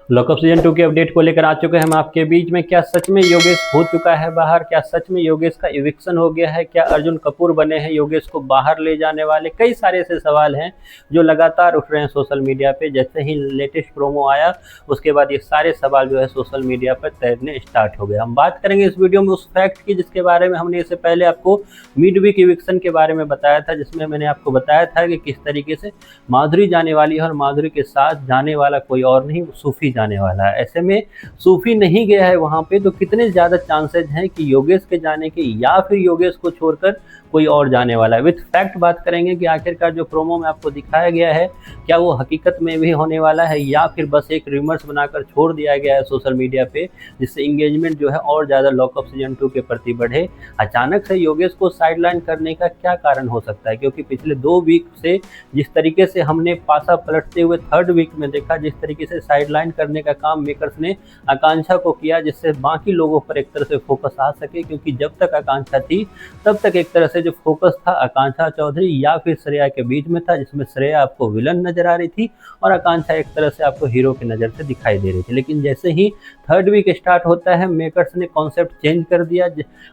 Lockup season 2 के update को लेकर आ चुके हैं हम आपके बीच में। क्या सच में योगेश हो चुका है बाहर? क्या सच में योगेश का इविक्शन हो गया है? क्या अर्जुन कपूर बने हैं योगेश को बाहर ले जाने वाले? कई सारे ऐसे सवाल हैं जो लगातार उठ रहे हैं सोशल मीडिया पे। जैसे ही लेटेस्ट प्रोमो आया उसके बाद ये सारे सवाल जो है सोशल मीडिया पर तैरने स्टार्ट हो गए। हम बात करेंगे इस वीडियो में उस फैक्ट की जिसके बारे में हमने इससे पहले आपको मिड वीक इविक्शन के बारे में बताया था, जिसमें मैंने आपको बताया था कि किस तरीके से माधुरी जाने वाली है और माधुरी के साथ जाने वाला कोई और नहीं, सूफी जाने वाला है। ऐसे में सूफी नहीं गया है वहां पे, तो कितने ज्यादा चांसेस हैं कि योगेश के जाने के या फिर योगेश को छोड़कर कोई और जाने वाला है। विथ फैक्ट बात करेंगे कि आखिरकार जो प्रोमो में आपको दिखाया गया है क्या वो हकीकत में भी होने वाला है या फिर बस एक रिमर्स बनाकर छोड़ दिया गया है सोशल मीडिया पे, जिससे इंगेजमेंट जो है और ज़्यादा लॉकअप सीजन 2 के प्रति बढ़े। अचानक से योगेश को साइडलाइन करने का क्या कारण हो सकता है? क्योंकि पिछले 2 वीक से जिस तरीके से हमने पासा पलटते हुए थर्ड वीक में देखा, जिस तरीके से साइडलाइन करने का काम मेकर्स ने आकांक्षा को किया, जिससे बाकी लोगों पर एक तरह से फोकस आ सके। क्योंकि जब तक आकांक्षा थी तब तक एक तरह से जो फोकस था आकांक्षा चौधरी या फिर श्रेया के बीच में था, जिसमें श्रेया आपको विलन नजर आ रही थी और आकांक्षा एक तरह से आपको हीरो की नज़र से दिखाई दे रही थी। लेकिन जैसे ही थर्ड वीक स्टार्ट होता है मेकर्स ने कॉन्सेप्ट चेंज कर दिया।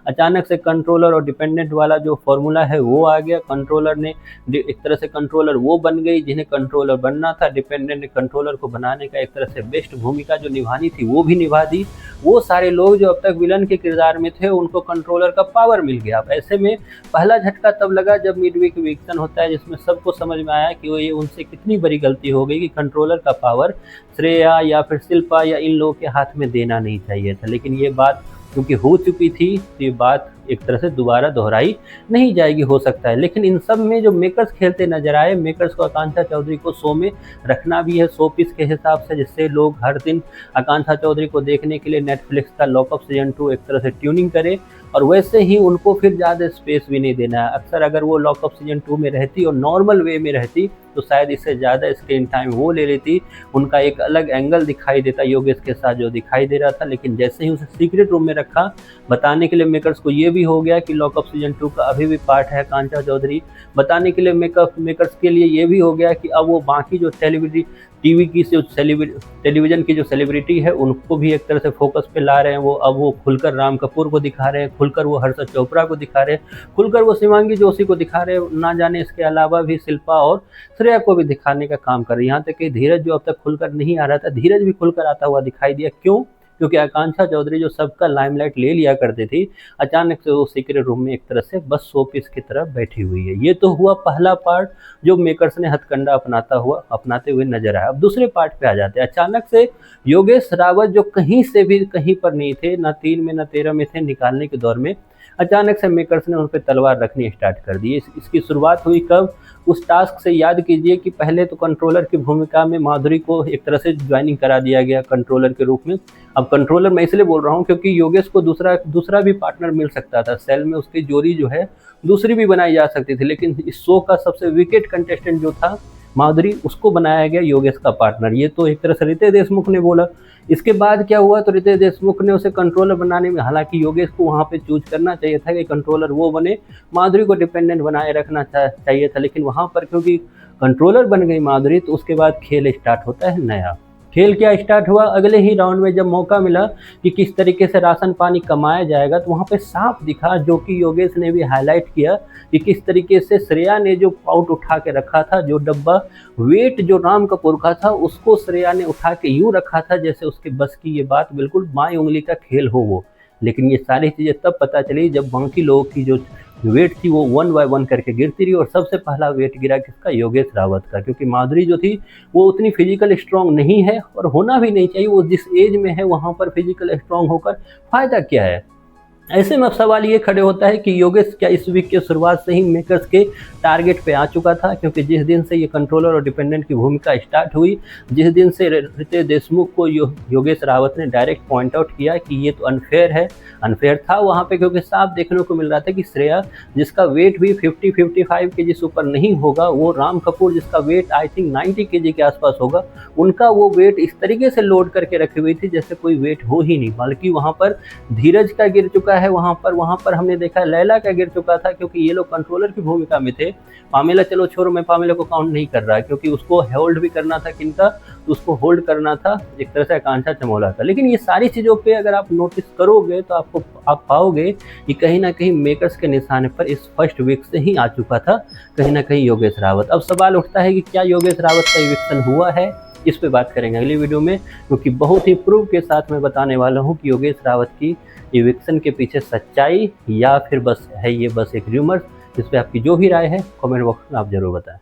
अचानक से कंट्रोलर और डिपेंडेंट वाला जो फॉर्मूला है वो आ गया। कंट्रोलर ने एक तरह से कंट्रोलर वो बन गई जिन्हें कंट्रोलर बनना था। डिपेंडेंट ने कंट्रोलर को बनाने का एक तरह से बेस्ट भूमिका जो निभानी थी वो भी निभा दी। वो सारे लोग जो अब तक विलन के किरदार में थे उनको कंट्रोलर का पावर मिल गया। अब ऐसे में पहला झटका तब लगा जब मिड वीक इविक्शन होता है, जिसमें सबको समझ में आया कि वो ये उनसे कितनी बड़ी गलती हो गई कि कंट्रोलर का पावर श्रेया या फिर शिल्पा या इन लोगों के हाथ में देना नहीं चाहिए था। लेकिन ये बात क्योंकि हो चुकी थी तो ये बात एक तरह से दोबारा दोहराई नहीं जाएगी, हो सकता है। लेकिन इन सब में जो मेकर्स खेलते नजर आए, मेकर्स को आकांक्षा चौधरी को शो में रखना भी है 100 पीस के हिसाब से, जिससे लोग हर दिन आकांक्षा चौधरी को देखने के लिए नेटफ्लिक्स का लॉकअप सीजन 2 एक तरह से ट्यूनिंग करे। और वैसे ही उनको फिर ज़्यादा स्पेस भी नहीं देना है। अक्सर अगर वो लॉकअप सीजन 2 में रहती और नॉर्मल वे में रहती तो शायद इससे ज़्यादा स्क्रीन टाइम वो ले लेती, उनका एक अलग एंगल दिखाई देता योगेश के साथ जो दिखाई दे रहा था। लेकिन जैसे ही उसे सीक्रेट रूम में रखा, बताने के लिए मेकर्स को ये भी हो गया कि लॉकअप सीजन 2 का अभी भी पार्ट है आकांक्षा चौधरी। बताने के लिए मेकर्स के लिए ये भी हो गया कि अब वो बाकी जो टीवी की जो टेलीविज़न की जो सेलिब्रिटी है उनको भी एक तरह से फोकस पे ला रहे हैं। अब वो खुलकर राम कपूर को दिखा रहे हैं, खुलकर वो हर्षद चोपड़ा को दिखा रहे हैं, खुलकर वो शिवांगी जोशी को दिखा रहे हैं। ना जाने इसके अलावा भी शिल्पा और श्रेया को भी दिखाने का काम कर रही है। यहाँ तक कि धीरज जो अब तक खुलकर नहीं आ रहा था, धीरज भी खुलकर आता हुआ दिखाई दिया। क्यों? क्योंकि आकांक्षा चौधरी जो सबका लाइमलाइट ले लिया करती थी, अचानक से वो सीक्रेट रूम में एक तरह से बस शो पीस की तरह बैठी हुई है। ये तो हुआ पहला पार्ट जो मेकर्स ने हथकंडा अपनाते हुए नजर आया। अब दूसरे पार्ट पे आ जाते हैं। अचानक से योगेश रावत जो कहीं से भी कहीं पर नहीं थे, ना 3 में ना 13 में थे निकालने के दौर में, अचानक से मेकर्स ने उन पर तलवार रखनी स्टार्ट कर दी। इसकी शुरुआत हुई कब? उस टास्क से याद कीजिए कि पहले तो कंट्रोलर की भूमिका में माधुरी को एक तरह से ज्वाइनिंग करा दिया गया कंट्रोलर के रूप में। अब कंट्रोलर मैं इसलिए बोल रहा हूँ क्योंकि योगेश को दूसरा भी पार्टनर मिल सकता था। सेल में उसकी जोड़ी जो है दूसरी भी बनाई जा सकती थी, लेकिन इस शो का सबसे विकेट कंटेस्टेंट जो था माधुरी, उसको बनाया गया योगेश का पार्टनर। ये तो एक तरह से रितेश देशमुख ने बोला। इसके बाद क्या हुआ तो रितेश देशमुख ने उसे कंट्रोलर बनाने में, हालांकि योगेश को वहां पे चूज करना चाहिए था कि कंट्रोलर वो बने, माधुरी को डिपेंडेंट बनाए रखना चाहिए था। लेकिन वहां पर क्योंकि कंट्रोलर बन गई माधुरी, तो उसके बाद खेल स्टार्ट होता है नया। खेल क्या स्टार्ट हुआ? अगले ही राउंड में जब मौका मिला कि किस तरीके से राशन पानी कमाया जाएगा, तो वहाँ पे साफ दिखा, जो कि योगेश ने भी हाईलाइट किया, कि किस तरीके से श्रेया ने जो पाउट उठा के रखा था, जो डब्बा वेट जो राम कपूर का था उसको श्रेया ने उठा के यूँ रखा था जैसे उसके बस की ये बात बिल्कुल बाएं उंगली का खेल हो वो। लेकिन ये सारी चीज़ें तब पता चली जब बाकी लोगों की जो वेट थी वो 1 बाय 1 करके गिरती रही। और सबसे पहला वेट गिरा किसका? योगेश रावत का। क्योंकि माधुरी जो थी वो उतनी फिजिकल स्ट्रांग नहीं है और होना भी नहीं चाहिए। वो जिस एज में है वहाँ पर फिजिकल स्ट्रांग होकर फ़ायदा क्या है? ऐसे में अब सवाल ये खड़े होता है कि योगेश क्या इस वीक की शुरुआत से ही मेकर्स के टारगेट पे आ चुका था? क्योंकि जिस दिन से ये कंट्रोलर और डिपेंडेंट की भूमिका स्टार्ट हुई, जिस दिन से रितेश देशमुख को योगेश रावत ने डायरेक्ट पॉइंट आउट किया कि ये तो अनफेयर है, अनफेयर था वहाँ पे, क्योंकि साफ देखने को मिल रहा था कि श्रेया जिसका वेट भी 50-55 केजी से ऊपर नहीं होगा, वो राम कपूर जिसका वेट आई थिंक 90 केजी के आसपास होगा, उनका वो वेट इस तरीके से लोड करके रखी हुई थी जैसे कोई वेट हो ही नहीं। बल्कि वहाँ पर धीरज का गिर चुका है, वहाँ पर हमने देखा लैला का गिर चुका था, क्योंकि ये लोग कंट्रोलर की भूमिका में थे। पामेला चलो छोड़ो, मैं पामेला को काउंट नहीं कर रहा, क्योंकि उसको होल्ड भी करना था किनका, तो उसको होल्ड करना था एक तरह से आकांक्षा चमोला का। लेकिन ये सारी चीज़ों पे अगर आप नोटिस करोगे तो आप पाओगे कि कहीं ना कहीं मेकर्स के निशाने पर इस फर्स्ट वीक से ही आ चुका था कहीं ना कहीं योगेश रावत। अब सवाल उठता है कि क्या योगेश रावत का इविक्शन हुआ है, इस पे बात करेंगे अगली वीडियो में, क्योंकि बहुत ही प्रूफ के साथ मैं बताने वाला हूँ कि योगेश रावत की इविक्शन के पीछे सच्चाई या फिर बस है ये बस एक र्यूमर। इस पर आपकी जो भी राय है कमेंट बॉक्स में आप जरूर बताएं।